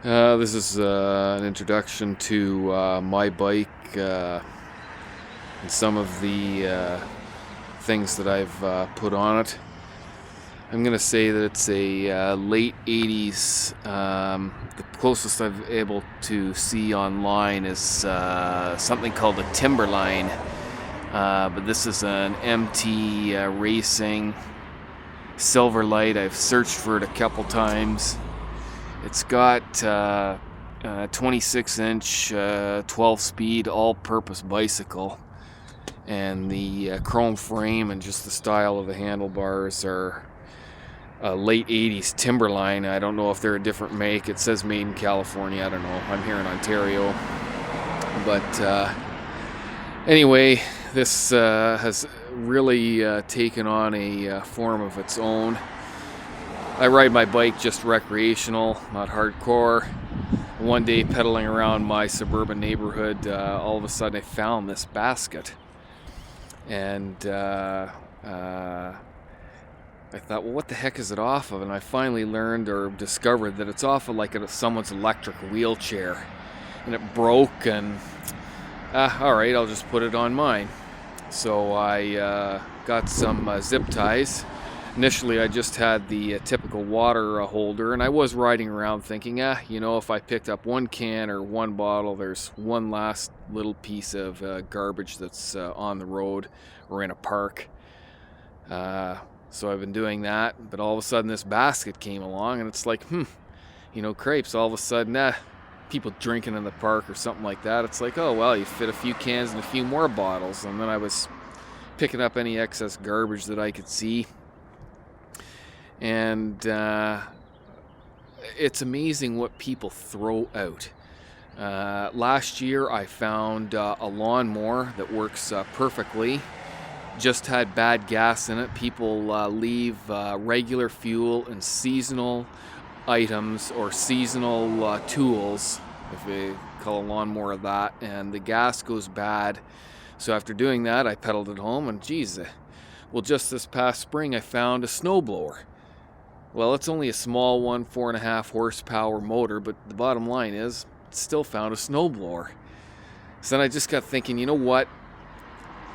This is an introduction to my bike and some of the things that I've put on it. I'm going to say that it's a late 80s. The closest I've able to see online is something called a Timberline. But this is an MT Racing Silverlight. I've searched for it a couple times. It's got 26-inch, 12-speed, all-purpose bicycle, and the chrome frame and just the style of the handlebars are late 80s Timberline. I don't know if they're a different make. It says made in California. I don't know. I'm here in Ontario. But anyway, this has really taken on a form of its own. I ride my bike just recreational, not hardcore. One day pedaling around my suburban neighborhood, all of a sudden I found this basket. And I thought, well, what the heck is it off of? And I finally learned or discovered that it's off of like someone's electric wheelchair. And it broke, and all right, I'll just put it on mine. So I got some zip ties. Initially, I just had the typical water holder, and I was riding around thinking, if I picked up one can or one bottle, there's one last little piece of garbage that's on the road or in a park. So I've been doing that, but all of a sudden this basket came along, and it's like, crepes. All of a sudden, people drinking in the park or something like that. It's like, oh, well, you fit a few cans and a few more bottles. And then I was picking up any excess garbage that I could see. And it's amazing what people throw out. Last year I found a lawnmower that works perfectly. Just had bad gas in it. People leave regular fuel and seasonal items or seasonal tools, if we call a lawnmower that, and the gas goes bad. So after doing that, I pedaled it home, and just this past spring I found a snowblower. Well, it's only a small one, 4.5 horsepower motor, but the bottom line is, it's still found a snowblower. So then I just got thinking, you know what?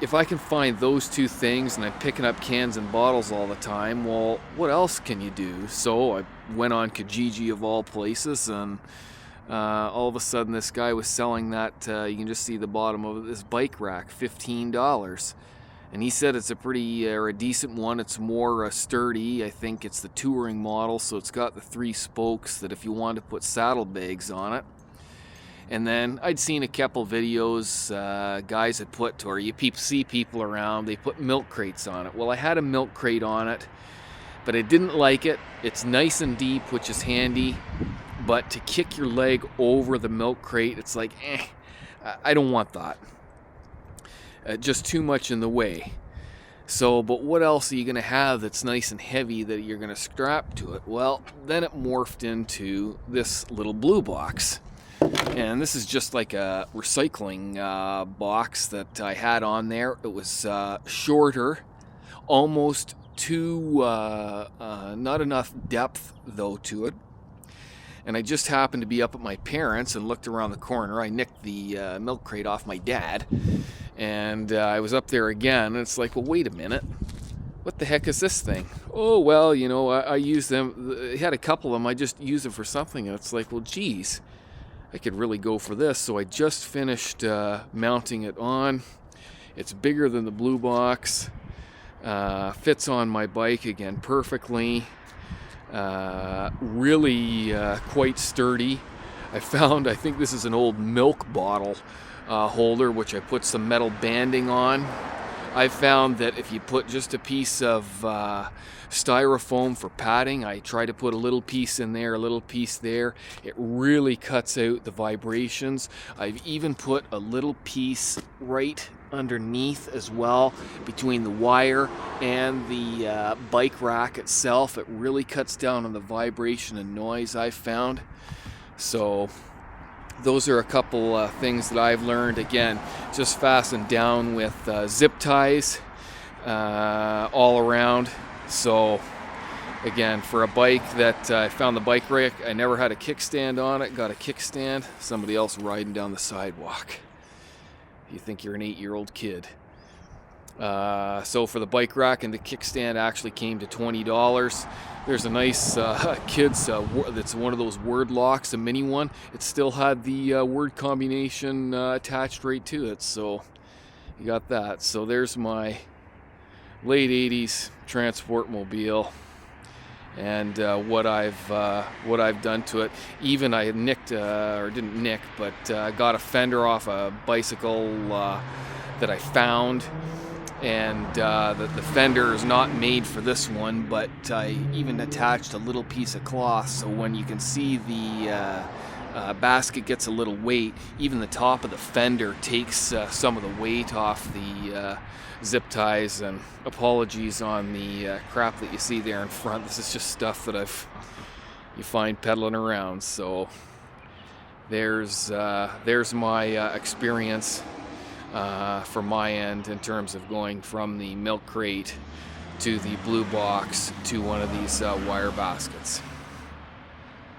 If I can find those two things and I'm picking up cans and bottles all the time, well, what else can you do? So I went on Kijiji of all places, and all of a sudden this guy was selling that, you can just see the bottom of this bike rack, $15. And he said it's a pretty or a decent one. It's more sturdy. I think it's the touring model, so it's got the 3 spokes that if you want to put saddlebags on it. And then I'd seen a couple videos, guys had put, or you see people around, they put milk crates on it. Well, I had a milk crate on it, but I didn't like it. It's nice and deep, which is handy, but to kick your leg over the milk crate, it's like, I don't want that. Just too much in the way. So, but what else are you going to have that's nice and heavy that you're going to strap to it? Well, then it morphed into this little blue box. And this is just like a recycling box that I had on there. It was shorter, almost too, not enough depth though to it. And I just happened to be up at my parents' and looked around the corner. I nicked the milk crate off my dad. And I was up there again, and it's like, well, wait a minute. What the heck is this thing? Oh, well, I use them. I had a couple of them. I just use them for something. And it's like, well, geez, I could really go for this. So I just finished mounting it on. It's bigger than the blue box. Fits on my bike again perfectly. Really quite sturdy. I think this is an old milk bottle holder, which I put some metal banding on. I found that if you put just a piece of styrofoam for padding, I try to put a little piece in there, a little piece there, it really cuts out the vibrations. I've even put a little piece right underneath as well, between the wire and the bike rack itself. It really cuts down on the vibration and noise I found. So those are a couple things that I've learned. Again, just fastened down with zip ties all around. So Again, for a bike that I found the bike rack, I never had a kickstand on it, got a kickstand, somebody else riding down the sidewalk. You think you're an 8-year-old kid. So for the bike rack and the kickstand actually came to $20. There's a nice kids, that's one of those word locks, a mini one. It still had the word combination attached right to it, so you got that. So there's my late 80s transport mobile. And what I've done to it. Even I nicked, or didn't nick, but got a fender off a bicycle that I found, and the fender is not made for this one, but I even attached a little piece of cloth, so when you can see the basket gets a little weight, even the top of the fender takes some of the weight off the zip ties. And apologies on the crap that you see there in front. This is just stuff that you find peddling around. So there's my experience from my end in terms of going from the milk crate to the blue box to one of these wire baskets.